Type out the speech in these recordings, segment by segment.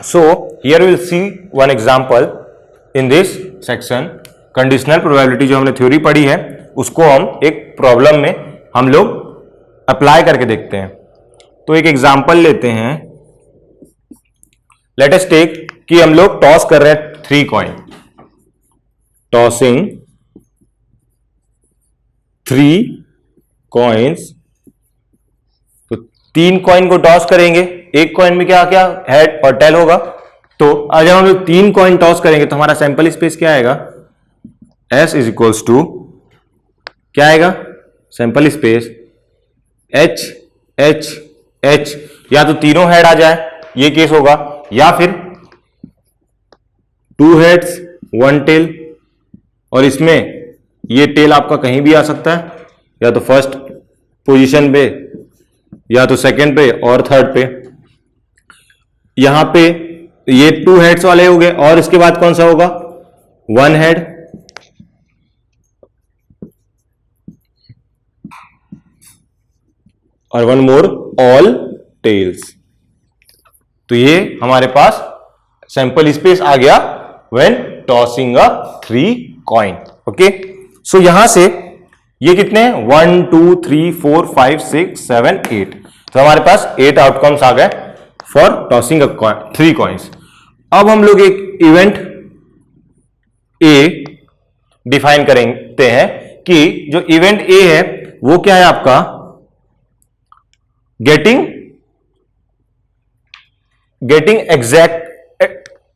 So here we will see one example in this section. Conditional probability जो हमने theory पढ़ी है उसको हम एक प्रॉब्लम में हम लोग अप्लाई करके देखते हैं। तो एक एग्जांपल लेते हैं। लेट अस टेक कि हम लोग टॉस कर रहे हैं 3 कॉइन, टॉसिंग 3 कॉइन्स। तो 3 कॉइन को टॉस करेंगे, एक कॉइन में क्या क्या हेड और टेल होगा। तो जब हम लोग 3 कॉइन टॉस करेंगे तो हमारा सैंपल स्पेस क्या आएगा, S इज इक्वल्स टू क्या आएगा, sample space H H H, या तो तीनों हेड आ जाए ये केस होगा, या फिर 2 हेड्स 1 टेल, और इसमें ये टेल आपका कहीं भी आ सकता है, या तो फर्स्ट पोजीशन पे या तो सेकंड पे और थर्ड पे। यहां पे ये 2 हेड्स वाले हो गए, और इसके बाद कौन सा होगा, 1 हेड, और 1 मोर ऑल टेल्स। तो ये हमारे पास सैंपल स्पेस आ गया when tossing a 3 coin. Okay, so यहां से ये कितने हैं, 1 2 3 4 5 6 7 8। तो हमारे पास 8 आउटकम्स आ गए फॉर टॉसिंग अ 3 कॉइन्स। अब हम लोग एक इवेंट ए डिफाइन करते हैं कि जो इवेंट ए है वो क्या है आपका, गेटिंग एग्जैक्ट,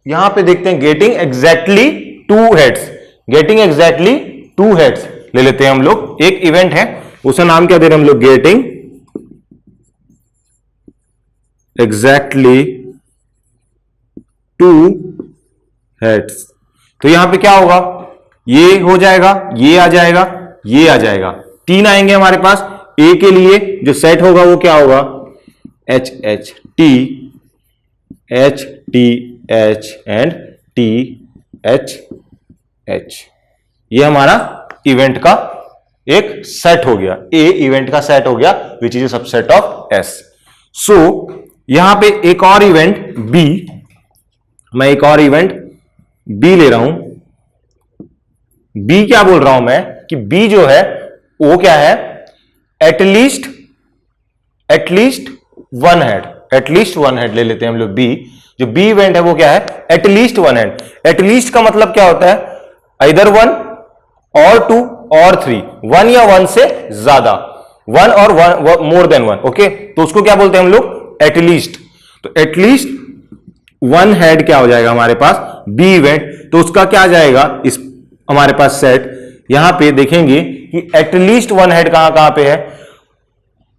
यहां पे देखते हैं getting exactly 2 heads, getting exactly 2 heads ले लेते हैं हम लोग। एक इवेंट है उसका नाम क्या दे रहे हैं हम लोग, गेटिंग एग्जैक्टली 2 हेड्स। तो यहां पे क्या होगा, ये हो जाएगा, ये आ जाएगा, ये आ जाएगा, 3 आएंगे हमारे पास। ए के लिए जो सेट होगा वो क्या होगा, H H T H T H and T H H। ये हमारा इवेंट का एक सेट हो गया, ए इवेंट का सेट हो गया which is a subset of S। सो यहां पे एक और इवेंट B, मैं एक और इवेंट B ले रहा हूं। B क्या बोल रहा हूं मैं कि B जो है वो क्या है, एटलीस्ट 1 हेड ले लेते हैं हम लोग। B जो B इवेंट है वो क्या है, एटलीस्ट 1 हेड। एटलीस्ट का मतलब क्या होता है, इधर 1 और 2 और 3, 1 या 1 से ज्यादा, 1 और 1 मोर देन 1। ओके, तो उसको क्या बोलते हैं हम लोग, एटलीस्ट। तो एटलीस्ट 1 हेड क्या हो जाएगा हमारे पास, B इवेंट। तो उसका क्या आ जाएगा इस हमारे पास सेट। यहां पे देखेंगे कि एटलीस्ट 1 हेड कहां पे है,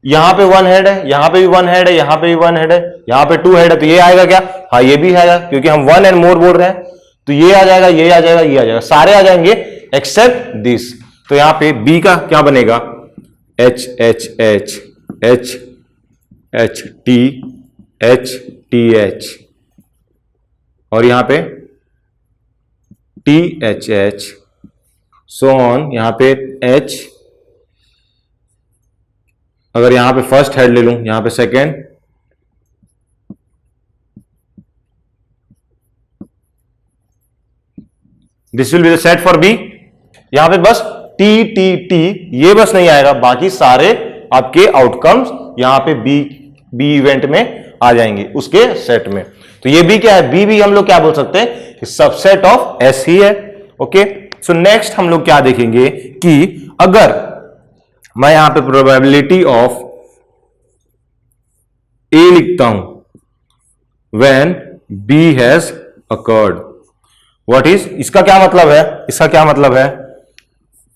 यहां पे 1 हेड है, यहां पे भी 1 हेड है, यहां पे भी 1 हेड है, यहां पे 2 हेड है। तो ये आएगा क्या, हाँ ये भी आएगा, क्योंकि हम 1 एंड मोर बोल रहे हैं। तो ये आ जाएगा, ये आ जाएगा, ये आ जाएगा, सारे आ जाएंगे एक्सेप्ट दिस। तो यहां पे B का क्या बनेगा, H H H H H T H T H, और यहां पे T H H so on. यहां पे H, अगर यहां पे फर्स्ट हेड ले लूं, यहां पे second, this will be the set for B। यहां पे बस T T T ये बस नहीं आएगा, बाकी सारे आपके आउटकम्स यहां पे B इवेंट में आ जाएंगे उसके सेट में। तो ये B क्या है, B भी हम लोग क्या बोल सकते हैं, सबसेट ऑफ S ही है। ओके, सो नेक्स्ट हम लोग क्या देखेंगे कि अगर मैं यहां पे प्रोबेबिलिटी ऑफ A लिखता हूं when B has occurred, what is, इसका क्या मतलब है, इसका क्या मतलब है,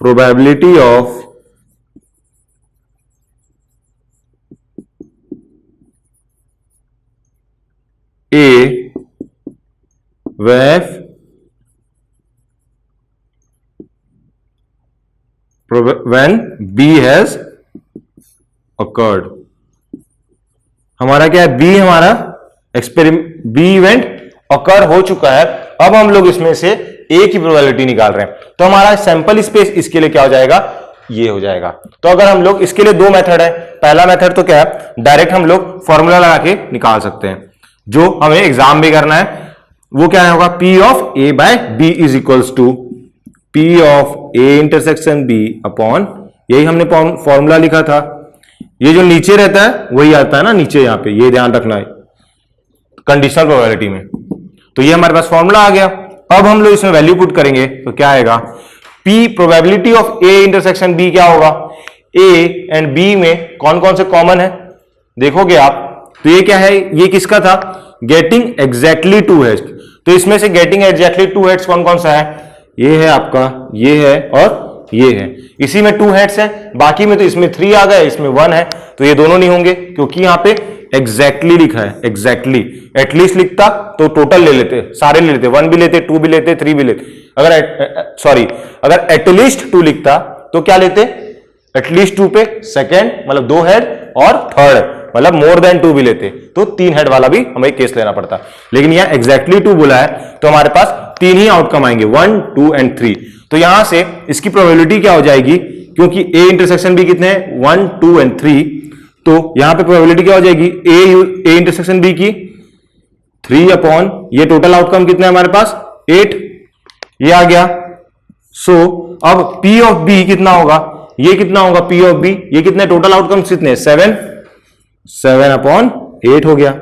probability of A when B has occurred। हमारा क्या है, B हमारा B इवेंट अकर हो चुका है। अब हम लोग इसमें से A की प्रोबेबिलिटी निकाल रहे हैं। तो हमारा सैंपल स्पेस इसके लिए क्या हो जाएगा, ये हो जाएगा। तो अगर हम लोग इसके लिए 2 मेथड है, पहला मेथड तो क्या है, डायरेक्ट हम लोग फॉर्मूला लगा के निकाल सकते हैं। जो हमें एग्जाम में करना है वो क्या होगा, P of A bye B is equals to P of A intersection B upon, यही हमने फॉर्मूला लिखा था, ये जो नीचे रहता है वही आता है ना नीचे, यहां पे ये ध्यान रखना है कंडीशनल प्रोबेबिलिटी में। तो ये हमारे पास फॉर्मूला आ गया। अब हम लोग इसमें वैल्यू पुट करेंगे तो क्या आएगा, P probability of A intersection B क्या होगा, A एंड B में कौन कौन से कॉमन है देखोगे आप, तो ये क्या है, ये किसका था, गेटिंग एग्जैक्टली टू हेड्स। तो इसमें से गेटिंग एग्जैक्टली टू हेड्स कौन कौन सा है, ये है आपका, ये है और ये है, इसी में टू हेड्स है, बाकी में तो इसमें 3 आ गए, इसमें 1 है, तो ये दोनों नहीं होंगे क्योंकि यहां पे एग्जैक्टली लिखा है, एग्जैक्टली। एटलीस्ट लिखता तो टोटल ले लेते, सारे ले लेते, 1 भी लेते, 2 भी लेते, 3 भी लेते। अगर एटलीस्ट 2 लिखता तो क्या लेते, एटलीस्ट 2 पे सेकेंड मतलब 2 हेड और थर्ड मतलब मोर देन 2 भी लेते, तो 3 हेड वाला भी हमें केस लेना पड़ता। लेकिन यहां एग्जैक्टली 2 बोला है तो हमारे पास 3 ही आउटकम आएंगे, 1, 2 एंड 3। तो यहां से इसकी प्रोबेबिलिटी क्या हो जाएगी, क्योंकि A इंटरसेक्शन B कितने हैं, 1, 2 एंड 3, तो यहां पे प्रोबेबिलिटी क्या हो जाएगी, A इंटरसेक्शन B की 3 अपॉन, ये टोटल आउटकम कितने हमारे पास 8, ये आ गया। सो अब P ऑफ B कितना होगा, ये कितना होगा P ऑफ B, ये कितने टोटल आउटकम्स कितने, 7 अपॉन 8 हो गया।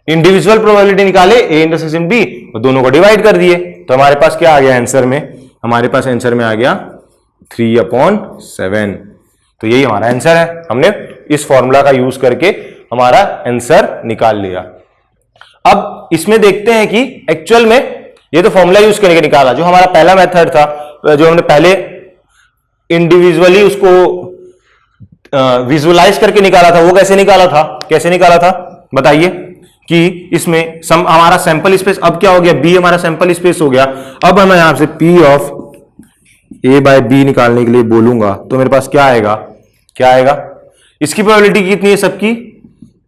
इंडिविजुअल प्रोबेबिलिटी निकाले A इंटरसेक्शन B और दोनों को डिवाइड कर दिए, तो हमारे पास क्या आ गया आंसर में, हमारे पास आंसर में आ गया 3 अपॉन 7। तो यही हमारा आंसर है, हमने इस फॉर्मूला का यूज करके हमारा आंसर निकाल लिया। अब इसमें देखते हैं कि एक्चुअल में ये तो फॉर्मूला यूज करके निकाला, जो हमारा पहला मेथड था, जो हमने पहले इंडिविजुअली उसको विजुअलाइज करके निकाला था, वो कैसे निकाला था बताइए, कि इसमें हमारा सैंपल स्पेस अब क्या हो गया, B हमारा सैंपल स्पेस हो गया। अब मैं यहां से P of A bye B निकालने के लिए बोलूंगा तो मेरे पास क्या आएगा, इसकी प्रोबेबिलिटी कितनी है सबकी,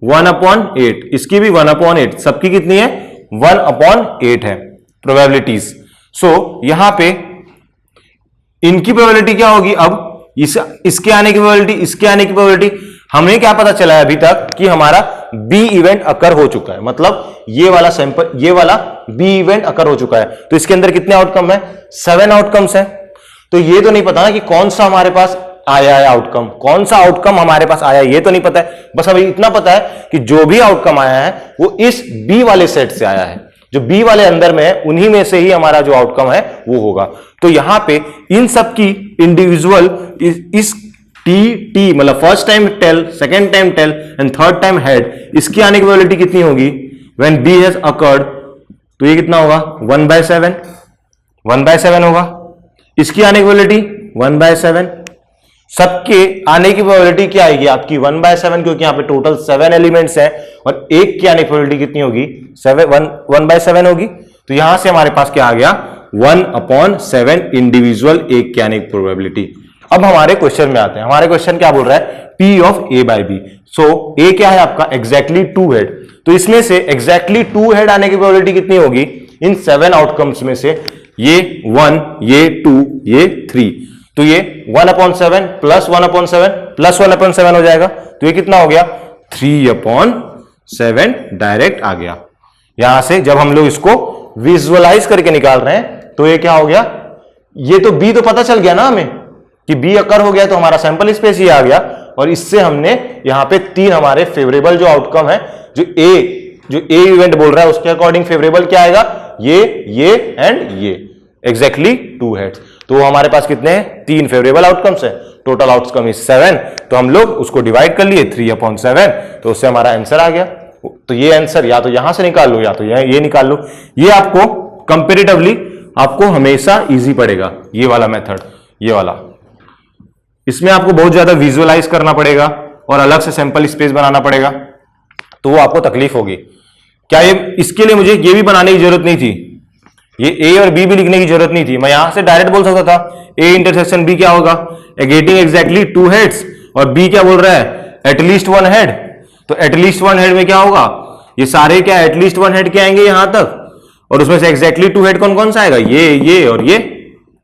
1/8, इसकी भी 1/8, सबकी कितनी है 1/8 है प्रोबेबिलिटीज। सो यहां पे इनकी प्रोबेबिलिटी क्या होगी, अब इसके आने की प्रोबेबिलिटी, इसके आने की प्रोबेबिलिटी, हमें क्या पता चला है अभी तक कि हमारा B इवेंट अकर हो चुका है, मतलब ये वाला सैंपल, ये वाला B इवेंट अकर हो चुका है। तो इसके अंदर कितने आउटकम है, 7 आउटकम्स है। तो ये तो नहीं पता ना कि कौन सा हमारे पास आया है आउटकम, कौन सा आउटकम हमारे पास आया है, ये तो नहीं पता है। बस अभी इतना पता है कि जो भी आउटकम आया है वो इस B वाले सेट से आया है, जो B वाले अंदर में है उन्हीं में से ही हमारा जो आउटकम है वो होगा। तो यहां पे इन सब की इंडिविजुअल इस टी मतलब first time tail, second time tail and third time head, इसकी आने की प्रोबेबिलिटी कितनी होगी, व्हेन B हैज अकर्ड, तो ये कितना होगा 1/7 होगा। इसकी आने की प्रोबेबिलिटी 1/7, सबके आने की प्रोबेबिलिटी क्या आएगी आपकी 1/7, क्योंकि यहां पे टोटल 7 एलिमेंट्स हैं और एक की आने की प्रोबेबिलिटी कितनी होगी 1/7 होगी। तो यहां से हमारे पास क्या आ गया 1/7 इंडिविजुअल एक के आने की प्रोबेबिलिटी। अब हमारे क्वेश्चन में आते हैं, हमारे क्वेश्चन क्या बोल रहा है, P of A bye B। So A क्या है आपका एग्जैक्टली 2 हेड, तो इसमें से एग्जैक्टली 2 हेड आने की प्रोबेबिलिटी कितनी होगी, इन 7 आउटकम्स में से ये 1, ये 2, ये 3, तो ये 1/7 प्लस 1/7 प्लस 1/7 हो जाएगा। तो ये कितना हो गया 3/7 डायरेक्ट आ गया। यहां से जब हम लोग इसको विजुअलाइज करके निकाल रहे हैं तो ये क्या हो गया, ये तो B तो पता चल गया ना हमें कि B अकर हो गया, तो हमारा सैंपल स्पेस ही आ गया। और इससे हमने यहां पे 3 हमारे फेवरेबल जो आउटकम है, जो A इवेंट बोल रहा है उसके अकॉर्डिंग फेवरेबल क्या आएगा, ये एंड ये, एग्जैक्टली 2 हेड्स। तो हमारे पास कितने हैं 3 फेवरेबल आउटकम्स है, टोटल आउटकम इज 7। तो हम लोग उसको डिवाइड कर लिए 3/7, तो उससे हमारा आंसर आ गया। तो ये आंसर या तो यहां से निकाल लो या तो ये निकाल लो। ये आपको कंपेरेटिवली आपको हमेशा इजी पड़ेगा ये वाला मेथड, ये वाला। इसमें आपको बहुत ज्यादा विजुअलाइज करना पड़ेगा और अलग से सैंपल स्पेस बनाना पड़ेगा, तो वो आपको तकलीफ होगी। क्या ये इसके लिए मुझे ये भी बनाने की जरूरत नहीं थी, ये A और B भी लिखने की जरूरत नहीं थी, मैं यहां से डायरेक्ट बोल सकता था A इंटरसेक्शन B क्या होगा, गेटिंग एग्जैक्टली 2 हेड्स, और B क्या बोल रहा है एटलीस्ट 1 हेड। तो एटलीस्ट 1 हेड में क्या होगा, ये सारे क्या एटलीस्ट 1 हेड के आएंगे यहां तक, और उसमें से एग्जैक्टली 2 हेड कौन कौन सा आएगा, ये और ये,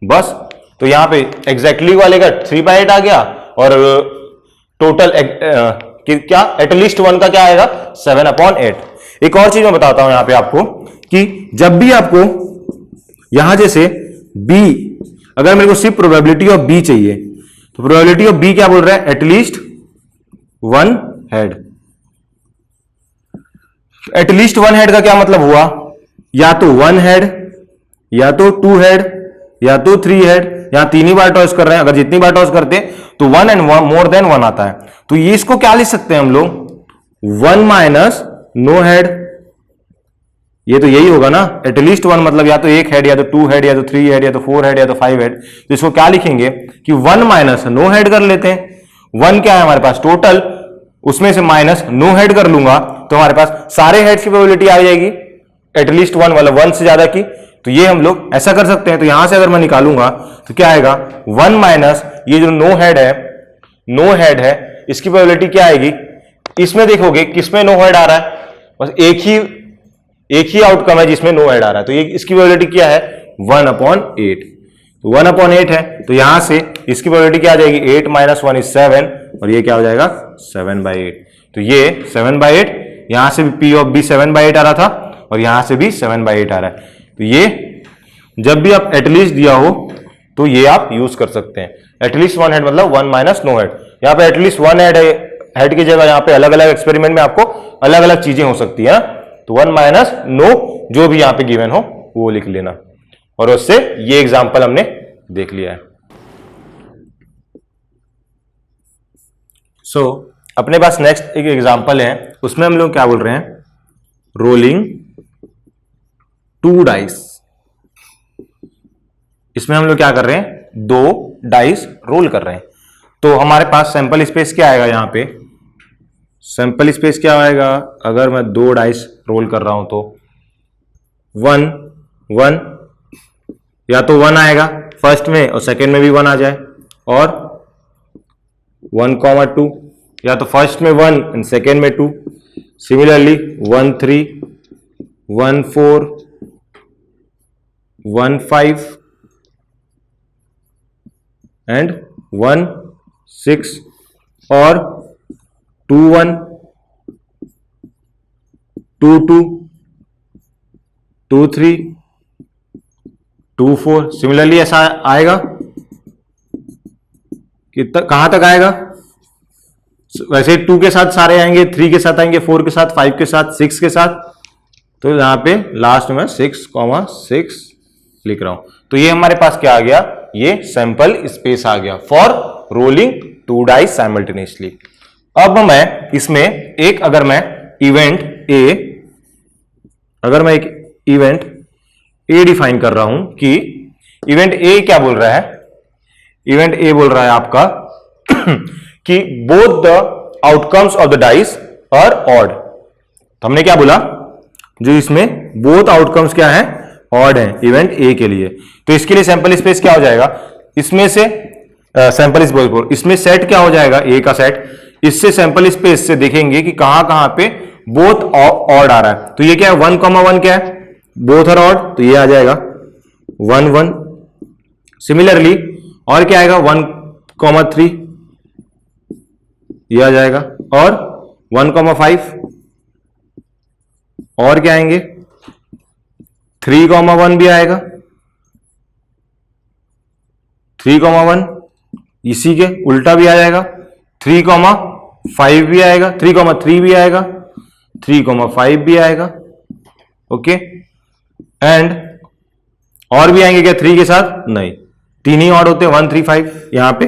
बस। तो यहां पे एग्जैक्टली वाले का 3/8 आ गया, और टोटल क्या एटलीस्ट 1 का क्या आएगा 7/8। एक और चीज मैं बताता हूं यहां पे आपको कि जब भी आपको यहां जैसे B, अगर मेरे को सिर्फ प्रोबेबिलिटी ऑफ B चाहिए तो प्रोबेबिलिटी ऑफ B क्या बोल रहा है, at least one head. At least one head का क्या मतलब हुआ, या तो वन हेड या तो टू हेड या तो थ्री हेड। यहां तीन ही बार टॉस कर रहे हैं, अगर जितनी बार टॉस करते तो one and more than one आता है। तो ये इसको क्या लिख सकते हैं हम लोग, वन माइनस नो हेड। ये तो यही होगा ना, एटलीस्ट वन मतलब या तो एक हेड या तो टू हेड या तो थ्री हेड या तो फोर हेड या तो फाइव हेड। तो इसको क्या लिखेंगे कि वन माइनस नो हेड कर लेते हैं। वन क्या है हमारे पास टोटल, उसमें से माइनस नो हेड कर लूंगा तो हमारे पास सारे हेड्स की प्रोबेबिलिटी आ जाएगी, एटलीस्ट वन मतलब वन से ज्यादा की। तो ये हम लोग ऐसा कर सकते हैं। तो यहां से अगर मैं निकालूंगा तो क्या आएगा, वन माइनस ये जो नो हेड है इसकी प्रोबेबिलिटी क्या आएगी। इसमें देखोगे किसमें नो हेड आ रहा है, बस एक ही आउटकम है जिसमें नो हेड आ रहा है। तो ये इसकी प्रोबेबिलिटी क्या है, 1/8। तो 1/8 है तो यहां से इसकी प्रोबेबिलिटी क्या आ जाएगी, 8 माइनस 1 इज 7 और ये क्या हो जाएगा 7/8। तो ये 7/8, यहां से भी P ऑफ B 7/8 आ रहा था और यहां से भी 7/8 आ रहा है। तो ये जब भी आप एटलीस्ट दिया हो तो ये आप यूज कर सकते हैं। एटलीस्ट वन हेड मतलब वन माइनस नो हेड। यहाँ पे एटलीस्ट वन हेड की जगह यहाँ पे अलग अलग एक्सपेरिमेंट में आपको अलग अलग चीजें हो सकती है। तो वन माइनस नो जो भी यहाँ पे गिवन हो वो लिख लेना, और उससे ये एग्जांपल हमने देख लिया है। सो अपने पास नेक्स्ट एक एग्जांपल है, उसमें हम लोग क्या बोल रहे हैं, रोलिंग टू डाइस। इसमें हम लोग क्या कर रहे हैं, दो डाइस रोल कर रहे हैं। तो हमारे पास सैंपल स्पेस क्या आएगा, यहां पे सैंपल स्पेस क्या आएगा, अगर मैं दो डाइस रोल कर रहा हूं तो वन वन, या तो वन आएगा फर्स्ट में और सेकेंड में भी वन आ जाए, और 1,2, या तो फर्स्ट में वन एंड सेकेंड में टू। सिमिलरली 1 3, 1 4, 1 5 एंड 1 6, और 2 1, 2 2, 2 3, 2 4। सिमिलरली ऐसा आएगा, कितना कहां तक आएगा, वैसे 2 के साथ सारे आएंगे, 3 के साथ आएंगे, 4 के साथ, 5 के साथ, 6 के साथ। तो यहां पे लास्ट में 6,6 लिख रहा हूं। तो ये हमारे पास क्या आ गया, ये सैंपल स्पेस आ गया for rolling two dice simultaneously. अब मैं इसमें एक अगर मैं इवेंट ए डिफाइन कर रहा हूं कि इवेंट ए क्या बोल रहा है, इवेंट ए बोल रहा है आपका कि both the outcomes of the dice are odd. तो हमने क्या बोला, जो इसमें बोथ आउटकम्स क्या है, ऑड है इवेंट ए के लिए। तो इसके लिए सैंपल स्पेस क्या हो जाएगा, इसमें से सैंपल स्पेस, इसमें सेट क्या हो जाएगा, ए का सेट। इससे सैंपल स्पेस से देखेंगे कि कहां कहां पे बोथ ऑड आ रहा है। तो ये क्या है, 1,1 क्या है, बोथ आर ऑड, तो ये आ जाएगा 1 1। सिमिलरली और क्या आएगा, 1,3 ये आ जाएगा, और 1,5, और क्या आएंगे, 3,1 भी आएगा, 3,1 इसी के उल्टा भी आ जाएगा, 3,5 भी आएगा, 3,3 भी आएगा, 3,5 भी आएगा। ओके, एंड और भी आएंगे क्या 3 के साथ, नहीं, तीन ही ऑड होते हैं, 1 3 5। यहां पे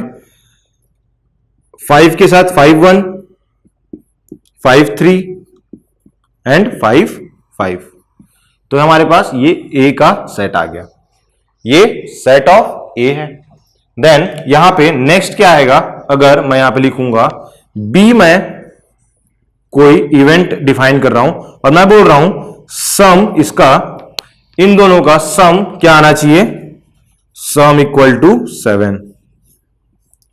5 के साथ 5 1, 5 3 एंड 5 5। तो हमारे पास ये ए का सेट आ गया, ये सेट ऑफ ए है। देन यहां पे नेक्स्ट क्या आएगा, अगर मैं यहां पे लिखूंगा बी में कोई इवेंट डिफाइन कर रहा हूं और मैं बोल रहा हूं सम, इसका इन दोनों का सम क्या आना चाहिए, सम इक्वल टू 7।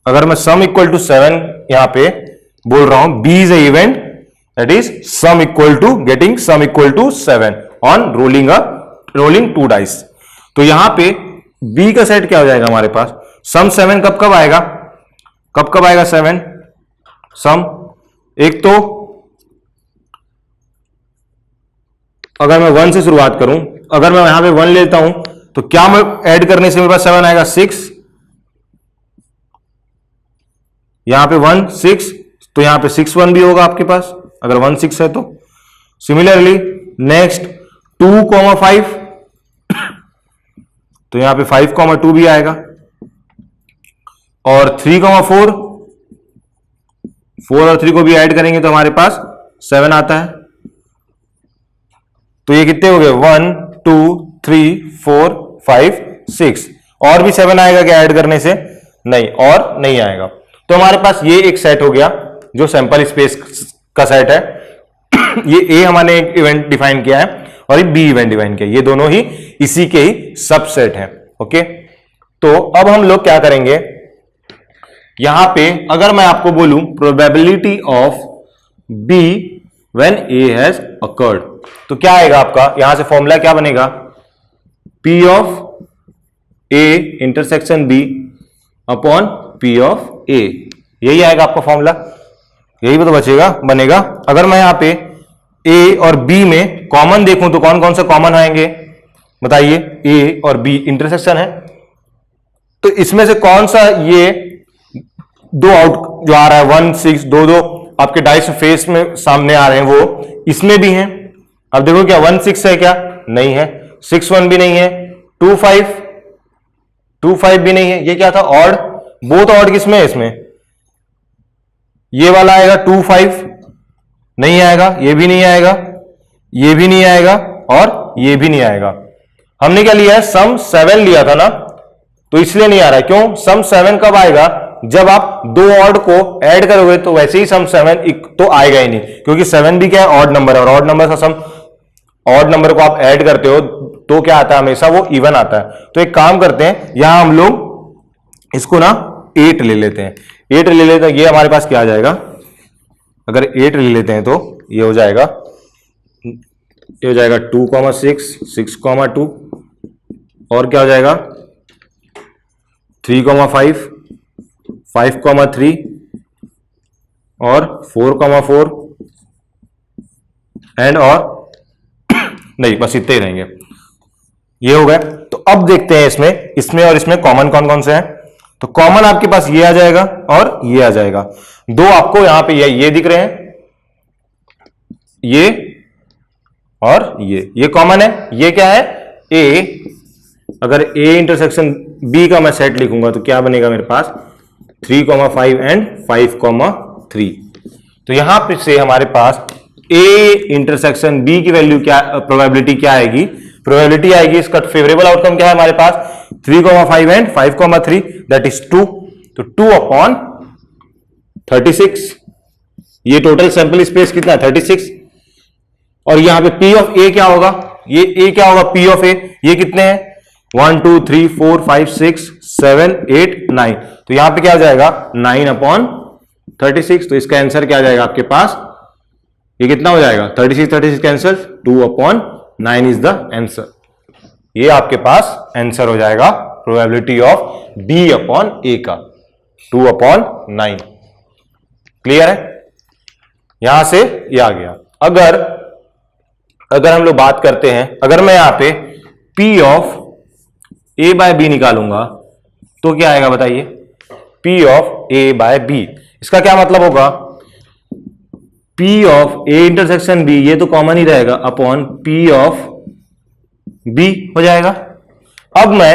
अगर मैं सम इक्वल टू 7 यहां पे बोल रहा हूं, B is a event that is sum equal to getting sum equal to 7 on rolling two dice. तो यहां पे बी का सेट क्या हो जाएगा हमारे पास, सम 7 कब कब आएगा, कब आएगा 7 सम, एक तो अगर मैं 1 से शुरुआत करूं, अगर मैं यहां पे 1 लेता हूं तो क्या मैं ऐड करने से मेरे पास 7 आएगा? 6, यहां पे 1 6, तो यहां पे 6 1 भी होगा आपके पास अगर 1 6 है तो। सिमिलरली नेक्स्ट 2 5, तो यहां पे 5 2 भी आएगा। और 3 4, 4 और 3 को भी ऐड करेंगे तो हमारे पास 7 आता है। तो ये कितने हो गए? 1 2 3 4 5 6। और भी 7 आएगा क्या ऐड करने से? नहीं, और नहीं आएगा। तो हमारे पास ये एक सेट हो गया जो सैंपल स्पेस का सेट है। ये ए हमने एक इवेंट डिफाइन किया है और ये बी इवेंट डिफाइन किया है, ये दोनों ही इसी के ही सबसेट हैं। ओके, तो अब हम लोग क्या करेंगे, यहां पे अगर मैं आपको बोलूं probability of B when A has occurred, तो क्या आएगा आपका? यहां से फॉर्मूला क्या बनेगा? P of A intersection B upon P of A, यही आएगा आपका फॉर्मूला, यही तो बनेगा। अगर मैं यहां पे ए और बी में कॉमन देखूं तो कौन कौन से कॉमन आएंगे बताइए? ए और बी इंटरसेक्शन है, तो इसमें से कौन सा ये दो आउट जो आ रहा है 1 6 दो आपके डाइस फेस में सामने आ रहे हैं वो इसमें भी हैं। अब देखो क्या 1 6 है क्या? नहीं है। 6 1 भी नहीं है। 2 5 भी नहीं है। ये क्या था? ऑड। बोथ ऑड किसमें है? इसमें ये वाला आएगा 2 5 नहीं आएगा, ये भी नहीं आएगा, ये भी नहीं आएगा और ये भी नहीं आएगा। हमने क्या लिया है? सम 7 लिया था ना, तो इसलिए नहीं आ रहा है। क्यों? सम 7 कब आएगा? जब आप दो ऑड को ऐड करोगे तो वैसे ही सम 7 तो आएगा ही नहीं, क्योंकि 7 भी क्या है? ऑड नंबर है, और ऑड नंबर का सम, ऑड नंबर को आप ऐड करते हो तो क्या आता है? हमेशा वो इवन आता है। तो एक काम करते हैं, यहां हम लोग इसको ना 8 ले लेते हैं। 8 ले लेते हैं, ये हमारे पास क्या आ जाएगा? अगर 8 ले लेते हैं तो ये हो जाएगा 2 6 6 2, और क्या हो जाएगा? 3 5 5 3 और 4 4 एंड और नहीं, बस इतने ही रहेंगे। ये हो गए। तो अब देखते हैं इसमें और इसमें कॉमन कौन कौन से हैं। तो कॉमन आपके पास ये आ जाएगा और ये आ जाएगा। दो आपको यहां पे ये दिख रहे हैं, ये और ये कॉमन है। ये क्या है? ए। अगर ए इंटरसेक्शन बी का मैं सेट लिखूंगा तो क्या बनेगा मेरे पास? 3 5 एंड 5 3। तो यहां पे से हमारे पास ए इंटरसेक्शन बी की वैल्यू क्या, प्रोबेबिलिटी क्या आएगी? प्रोबेबिलिटी आएगी, इसका फेवरेबल आउटकम क्या है हमारे पास? 3 5 एंड 5 3, दैट इज 2। तो 2 अपॉन 36। ये टोटल सैंपल स्पेस कितना है? 36। और यहां पे पी ऑफ ए क्या होगा? ये ए क्या होगा? पी ऑफ ए। ये कितने हैं? 1 2 3 4 5 6 7 8 9। तो यहां पे क्या हो जाएगा? 9 अपॉन 36। तो इसका आंसर क्या आ जाएगा आपके पास? ये कितना हो जाएगा? 36 cancel, 2 upon 9 is the answer. ये आपके पास आंसर हो जाएगा प्रोबेबिलिटी ऑफ बी अपॉन ए का, 2 अपॉन 9। क्लियर है? यहां से ये आ गया। अगर हम लोग बात करते हैं, अगर मैं यहां पे P of A by B निकालूंगा तो क्या आएगा बताइए? P of A by B, इसका क्या मतलब होगा? P of A intersection B, ये तो कॉमन ही रहेगा, अपॉन P ऑफ B हो जाएगा। अब मैं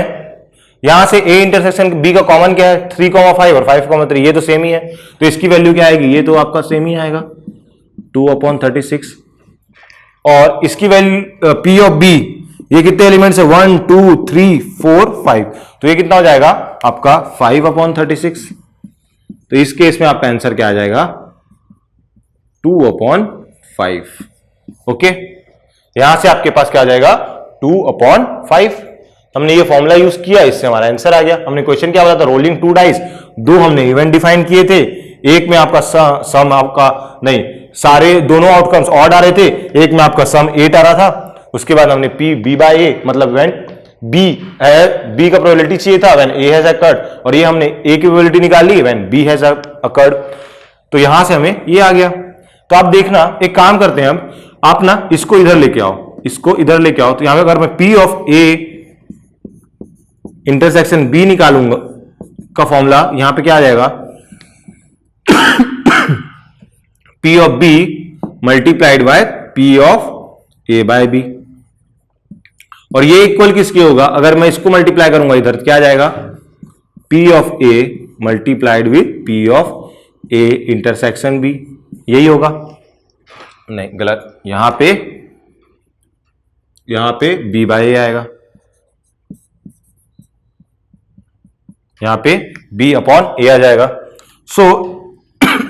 यहां से A इंटरसेक्शन B का कॉमन क्या है? 3 5 और 5 3, ये तो सेम ही है, तो इसकी वैल्यू क्या आएगी? ये तो आपका सेम ही आएगा, 2 अपॉन 36। और इसकी वैल्यू P ऑफ B, ये कितने एलिमेंट्स है? 1 2 3 4 5, तो ये कितना हो जाएगा आपका? 5 अपॉन 36। तो इस केस में आपका आंसर क्या आ जाएगा? 2 अपॉन 5। ओके, यहां से आपके पास क्या आ जाएगा? 2 अपॉन 5। हमने ये फॉर्मूला यूज किया, इससे हमारा आंसर आ गया। हमने क्वेश्चन क्या बोला था? Rolling 2 dice. दो हमने इवेंट डिफाइन किए थे, एक में आपका सम आपका नहीं, सारे दोनों आउटकम्स ऑड आ रहे थे, एक में आपका सम 8 आ रहा था। उसके बाद हमने P B बाय A, मतलब व्हेन B का प्रोबेबिलिटी चाहिए था व्हेन A हैज अकर्ड, और ये हमने A की प्रोबेबिलिटी निकाल ली व्हेन B हैज अकर्ड। तो यहां से हमें ये आ गया। तो आप देखना, एक काम करते हैं हम, आप ना इसको इधर लेके आओ, इसको इधर लेके आओ, तो यहां पे अगर मैं P of A intersection B निकालूंगा का फॉर्मूला, यहां पे क्या आ जाएगा, P of B multiplied by P of A bye B। और ये इक्वल किसके होगा, अगर मैं इसको मल्टीप्लाई करूंगा इधर, क्या आ जाएगा, P of A multiplied with P of A intersection B। यही होगा, नहीं गलत, यहां पे B बाय A आएगा, यहां पे B अपॉन A आ जाएगा। सो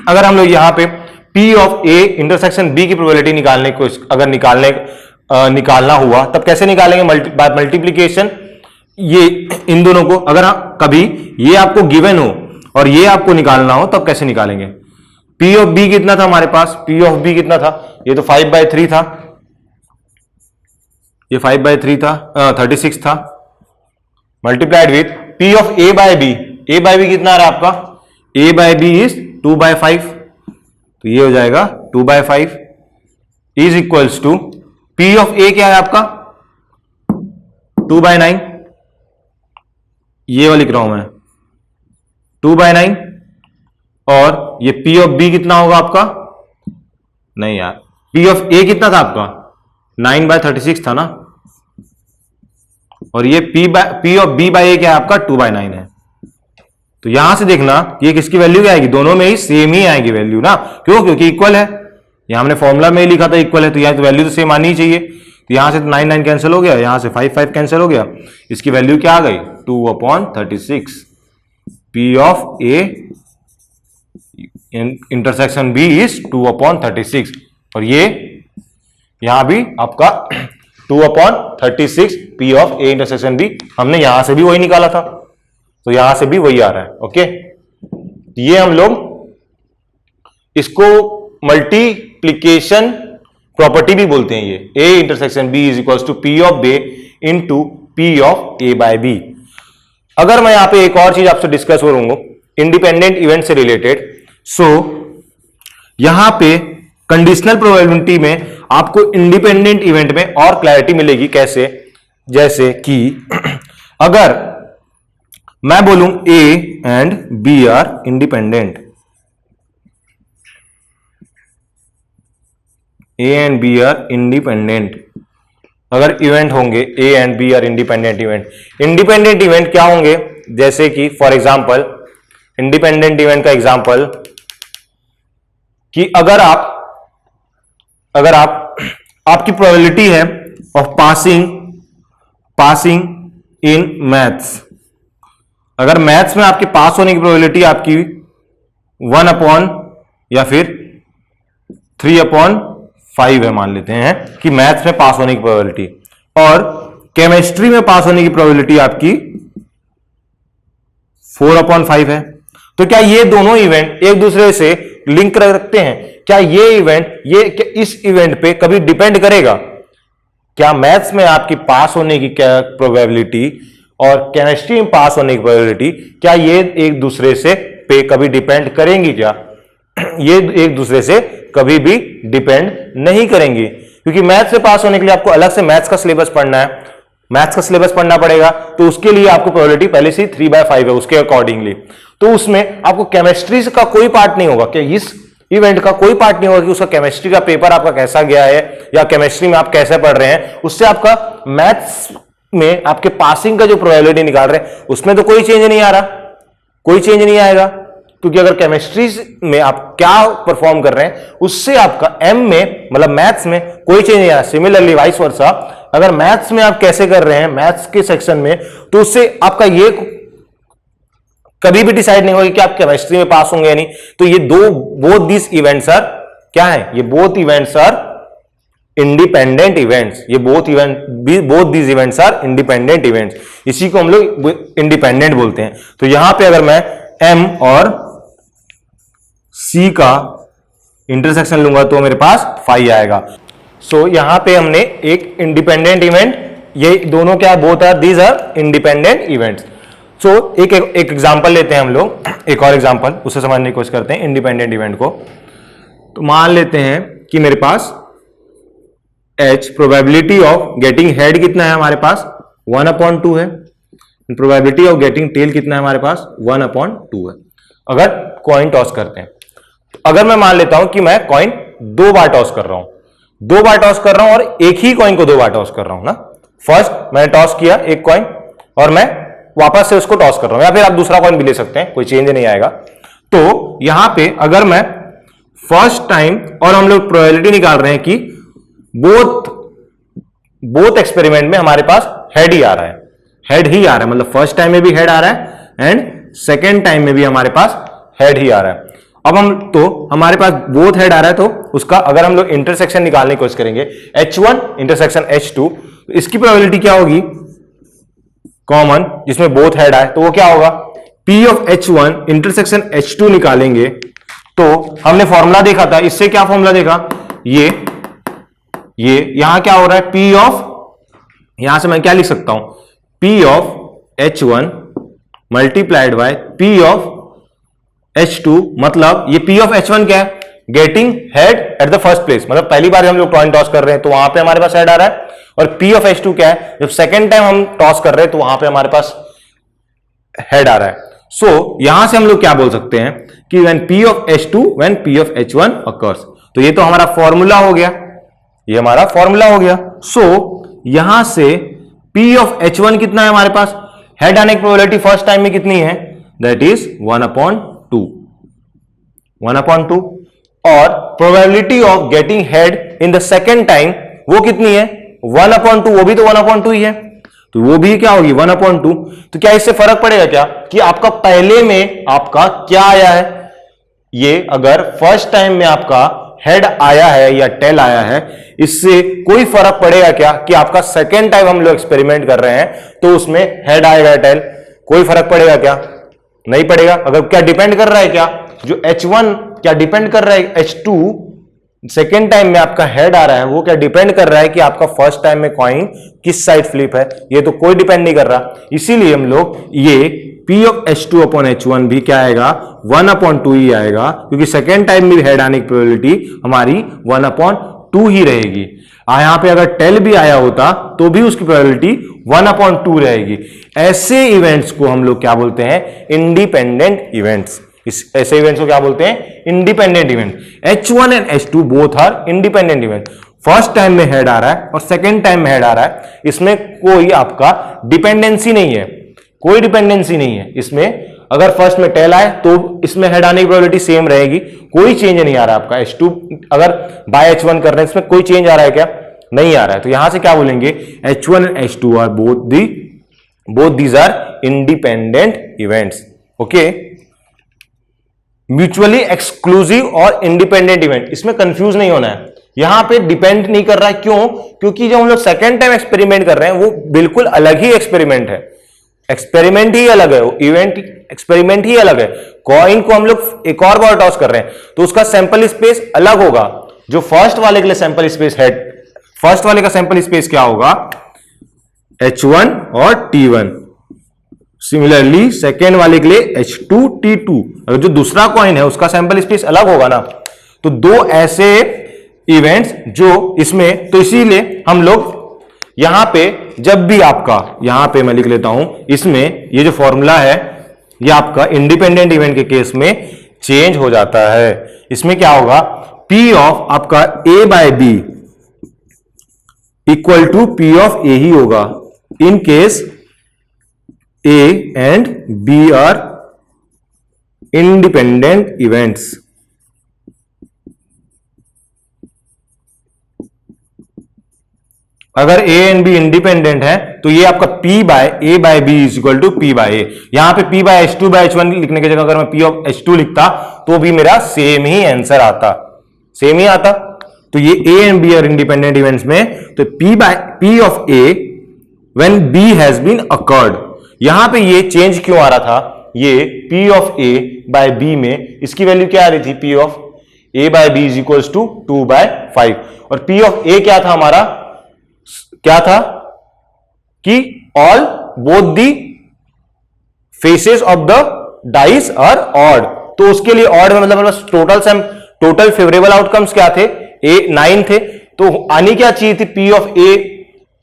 अगर हम लोग यहां पे P of A intersection B की प्रोबेबिलिटी निकालने को, अगर निकालना हुआ तब कैसे निकालेंगे, मल्टीप्लीकेशन, ये इन दोनों को, अगर कभी ये आपको गिवन हो और ये आपको निकालना हो तब कैसे निकालेंगे। P ऑफ B कितना था हमारे पास, P ऑफ B कितना था, ये तो 5/3 था, ये 5/3 था, 36 था, multiplied with P of A bye B, A bye B कितना आ रहा है आपका, A बाय B इज 2/5, तो ये हो जाएगा 2/5 is equals to P of A क्या है आपका 2/9, ये वाली लिख रहा हूं मैं 2/9, और ये P ऑफ B कितना होगा आपका, नहीं यार, P ऑफ A कितना था आपका 9/36 था ना, और ये P of B by A क्या है आपका 2/9 है। तो यहां से देखना ये किसकी वैल्यू क्या आएगी, दोनों में ही सेम ही आएगी वैल्यू ना, क्यों, क्योंकि इक्वल है, यहां हमने फॉर्मूला में ही लिखा था इक्वल है, तो यहां तो वैल्यू तो सेम आनी ही चाहिए। तो यहां से 9 कैंसिल हो गया, यहां से 5 कैंसिल हो गया, इसकी वैल्यू क्या आ गई 2/36। P of A intersection B is 2/36, और ये यहां भी आपका 2/36 P of A intersection B, हमने यहां से भी वही निकाला था, तो यहां से भी वही आ रहा है। ओके, ये हम लोग इसको मल्टीप्लीकेशन प्रॉपर्टी भी बोलते हैं, ये A intersection B is equal to P of B into P of A bye B। अगर मैं यहां पे एक और चीज आपसे डिस्कस करूंगा इंडिपेंडेंट इवेंट से रिलेटेड, सो यहां पे कंडीशनल प्रोबेबिलिटी में आपको इंडिपेंडेंट इवेंट में और क्लैरिटी मिलेगी, कैसे, जैसे कि अगर मैं बोलूं A and B are independent, A and B are independent, अगर इवेंट होंगे A and B are independent event क्या होंगे, जैसे कि फॉर एग्जांपल इंडिपेंडेंट इवेंट का एग्जांपल कि अगर आप आपकी प्रोबेबिलिटी है ऑफ पासिंग इन मैथ्स, अगर मैथ्स में आपके पास होने की प्रोबेबिलिटी आपकी 1 या फिर 3/5 है, मान लेते हैं कि मैथ्स में पास होने की प्रोबेबिलिटी, और केमिस्ट्री में पास होने की प्रोबेबिलिटी आपकी 4/5 है, तो क्या ये दोनों इवेंट एक दूसरे से लिंक रखते हैं, क्या ये इवेंट इस इवेंट पे कभी डिपेंड करेगा, क्या मैथ्स में आपकी पास होने की क्या प्रोबेबिलिटी और केमिस्ट्री में पास होने की प्रोबेबिलिटी, क्या ये एक दूसरे से पे कभी डिपेंड करेंगी, क्या ये एक दूसरे से कभी भी डिपेंड नहीं करेंगी, क्योंकि मैथ्स से पास होने के लिए आपको अलग से मैथ्स का सिलेबस पढ़ना है, मैथ्स का सिलेबस पढ़ना पड़ेगा, तो उसके लिए आपको प्रोबेबिलिटी पहले से 3/5 है उसके अकॉर्डिंगली, तो उसमें आपको केमिस्ट्री का कोई पार्ट नहीं होगा, कि इस इवेंट का कोई पार्ट नहीं होगा कि उसका केमिस्ट्री का पेपर आपका कैसा गया है या केमिस्ट्री में आप कैसे पढ़ रहे हैं, उससे आपका मैथ्स में आपके पासिंग का जो प्रोबेबिलिटी निकाल रहे हैं उसमें तो कोई चेंज नहीं आ रहा, कोई चेंज नहीं आएगा, क्योंकि अगर केमिस्ट्री में आप क्या परफॉर्म कर रहे हैं उससे आपका एम में मतलब मैथ्स में कोई चेंज नहीं आया। सिमिलरली वाइस वर्सा, अगर मैथ्स में आप कैसे कर रहे हैं मैथ्स के सेक्शन में, तो उससे आपका ये कभी भी डिसाइड नहीं होगा कि आप केमिस्ट्री में पास होंगे या नहीं। तो ये बोथ दिस इवेंट्स आर क्या है, ये both events are independent events, ये both this events are independent events, इसी को हम लोग इंडिपेंडेंट बोलते हैं। तो यहां पे अगर मैं एम और सी का इंटरसेक्शन लूंगा तो मेरे पास 5 आएगा। सो यहां पे हमने एक इंडिपेंडेंट इवेंट, ये दोनों क्या, both are these are independent events. So एक एग्जांपल लेते हैं हम लोग, एक और एग्जांपल, उसे समझने की कोशिश करते हैं इंडिपेंडेंट इवेंट को। तो मान लेते हैं कि मेरे पास H probability of getting head कितना है हमारे पास 1/2 है, प्रोबेबिलिटी ऑफ गेटिंग टेल कितना है हमारे पास 1/2 है। अगर कॉइन टॉस करते हैं, तो अगर मैं मान लेता हूं कि मैं कॉइन 2 बार टॉस कर रहा हूं, 2 बार टॉस कर रहा हूं और एक ही कॉइन को 2 बार टॉस कर रहा हूं ना। फर्स्ट मैंने टॉस किया एक कॉइन और मैं वापस से उसको टॉस कर रहा हूं, या फिर आप दूसरा कॉइन भी ले सकते हैं, कोई चेंज नहीं आएगा। तो यहां पे अगर मैं फर्स्ट टाइम, और हम लोग प्रोबेबिलिटी निकाल रहे हैं कि बोथ एक्सपेरिमेंट में हमारे पास हेड ही आ रहा है, हेड ही आ रहा है, मतलब फर्स्ट टाइम में भी हेड आ रहा है एंड सेकेंड टाइम में भी हमारे पास हेड ही आ रहा है। अब हमारे पास बोथ हेड आ रहा है, तो उसका अगर हम लोग इंटरसेक्शन निकालने की कोशिश करेंगे H1 इंटरसेक्शन H2, तो इसकी प्रोबेबिलिटी क्या होगी कॉमन जिसमें बोथ हेड आए, तो वो क्या होगा P of H1 intersection H2 निकालेंगे। तो हमने फॉर्मूला देखा था, इससे क्या फॉर्मूला देखा, ये यहां क्या हो रहा है P ऑफ, यहां से मैं क्या लिख सकता हूं P of H1 multiplied by P of H2, मतलब ये P ऑफ H1 क्या है, getting head at the first place, मतलब पहली बार हम लोग कॉइन टॉस कर रहे हैं तो वहां पे हमारे पास हेड आ रहा है। और P ऑफ H2 क्या है, जब सेकेंड टाइम हम टॉस कर रहे हैं तो वहां पे हमारे पास हेड आ रहा है। सो यहां से हम लोग क्या बोल सकते हैं कि when P of H2 when P of H1 occurs, तो ये तो हमारा फॉर्मूला हो गया, ये हमारा फॉर्मूला हो गया। सो यहां से P ऑफ H1 कितना है हमारे पास, हेड आने की प्रोबेबिलिटी फर्स्ट टाइम में कितनी है, दैट इज 1/2, और probability of getting head in the second time वो कितनी है 1/2, वो भी तो 1/2 ही है, तो वो भी क्या होगी 1/2। तो क्या इससे फर्क पड़ेगा क्या कि आपका पहले में आपका क्या आया है, ये अगर फर्स्ट टाइम में आपका हेड आया है या टेल आया है, इससे कोई फर्क पड़ेगा क्या कि आपका सेकेंड टाइम हम लोग एक्सपेरिमेंट कर रहे हैं तो उसमें हेड आएगा या टेल, कोई फर्क पड़ेगा क्या, नहीं पड़ेगा। अगर क्या डिपेंड कर रहा है क्या, जो H1 क्या डिपेंड कर रहा है H2 सेकेंड टाइम में आपका हेड आ रहा है, वो क्या डिपेंड कर रहा है कि आपका फर्स्ट टाइम में कॉइन किस साइड फ्लिप है, ये तो कोई डिपेंड नहीं कर रहा। इसीलिए हम लोग ये P of H2 upon H1 भी क्या आएगा 1/2 ही आएगा, क्योंकि सेकेंड टाइम में हेड आने की प्रोबेबिलिटी हमारी 1/2 ही रहेगी। यहां पे अगर टेल भी आया होता तो भी उसकी प्रोबेबिलिटी 1/2 रहेगी। ऐसे इवेंट्स को हम लोग क्या बोलते हैं, इंडिपेंडेंट इवेंट्स। ऐसे इवेंट्स को क्या बोलते हैं, independent event. H1 and H2 both are independent event. First time में हेड आ रहा है और सेकेंड टाइम में हेड आ रहा है, इसमें कोई आपका डिपेंडेंसी नहीं है, कोई डिपेंडेंसी नहीं है इसमें। अगर फर्स्ट में टेल आए तो इसमें हेड आने की प्रोबेबिलिटी सेम रहेगी, कोई चेंज नहीं आ रहा है आपका। H2 अगर बाय H1 कर रहे हैं, इसमें कोई चेंज आ रहा है क्या, नहीं आ रहा है। तो यहां से क्या बोलेंगे H1 and H2 are both these are independent events. Okay, mutually exclusive और इंडिपेंडेंट इवेंट, इसमें कंफ्यूज नहीं होना है। यहां पे डिपेंड नहीं कर रहा है, क्यों, क्योंकि जब हम लोग सेकेंड टाइम एक्सपेरिमेंट कर रहे हैं वो बिल्कुल अलग ही एक्सपेरिमेंट है, एक्सपेरिमेंट ही अलग है, वो इवेंट एक्सपेरिमेंट ही अलग है। कॉइन को हम लोग एक और बार टॉस कर रहे हैं तो उसका सैंपल स्पेस अलग होगा। जो फर्स्ट वाले के लिए सैंपल स्पेस है, फर्स्ट वाले का सैंपल स्पेस क्या होगा H1 और T1, सिमिलरली सेकेंड वाले के लिए H2 T2। अगर जो दूसरा कॉइन है उसका सैंपल स्पेस अलग होगा ना, तो दो ऐसे इवेंट्स जो इसमें, तो इसीलिए हम लोग यहां पे जब भी आपका, यहां पे मैं लिख लेता हूं, इसमें ये जो फॉर्मूला है ये आपका इंडिपेंडेंट इवेंट के केस में चेंज हो जाता है। इसमें क्या होगा, P ऑफ आपका A bye B equal to P of A ही होगा in case A and B are independent events. अगर A एंड B इंडिपेंडेंट है तो ये आपका P by A bye B is equal to P by A। यहां पे P bye H2 bye H1 लिखने की जगह अगर मैं P ऑफ H2 लिखता तो भी मेरा सेम ही आंसर आता, सेम ही आता। तो ये A and B are independent events में, तो P of A when B has been occurred, यहां पे ये चेंज क्यों आ रहा था, ये P of A bye B में इसकी वैल्यू क्या आ रही थी, P of A bye B is equal to 2/5, और P ऑफ A क्या था हमारा, क्या था कि all both the faces of the dice are odd. तो उसके लिए ऑड में मतलब टोटल फेवरेबल आउटकम्स क्या थे, 9 थे, तो आनी क्या चाहिए थी P ऑफ A,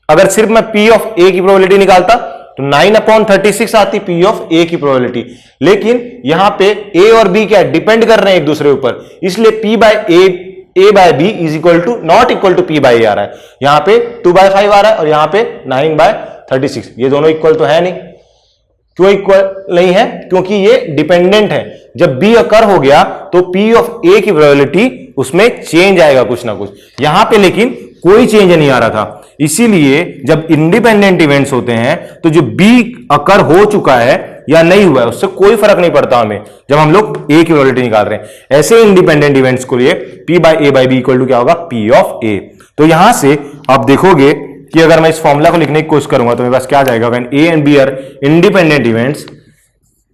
अगर सिर्फ मैं P ऑफ A की प्रोबेबिलिटी निकालता तो 9/36 आती P ऑफ A की प्रोबेबिलिटी, लेकिन यहां पे A और B क्या डिपेंड कर रहे हैं एक दूसरे ऊपर, इसलिए P by A bye B is equal to not equal to P by A आ रहा है। यहां पे 2/5 आ रहा है और यहां पे 9/36, ये दोनों इक्वल तो है नहीं। क्यों इक्वल नहीं है? क्योंकि ये डिपेंडेंट है। जब B अकर हो गया तो P ऑफ A की प्रोबेबिलिटी उसमें चेंज आएगा कुछ ना कुछ, यहां पे लेकिन कोई चेंज नहीं आ रहा था। इसीलिए जब इंडिपेंडेंट इवेंट्स होते हैं तो जो B अकर हो चुका है या नहीं हुआ है उससे कोई फर्क नहीं पड़ता हमें, जब हम लोग A की प्रोबेबिलिटी निकाल रहे हैं। ऐसे इंडिपेंडेंट इवेंट्स को लिए P by A bye B equal to क्या होगा? P of A। तो यहां से आप देखोगे कि अगर मैं इस फॉर्मूला को लिखने की कोशिश करूंगा तो मेरे पास क्या आ जाएगा? When A and B are independent events,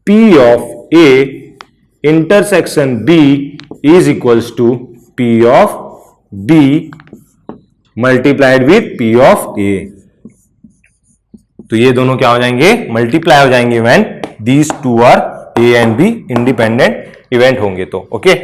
P of A intersection B is equals to P of B multiplied with P of A। तो ये दोनों क्या हो जाएंगे? मल्टीप्लाई हो जाएंगे when these two are A and B independent event होंगे तो। ओके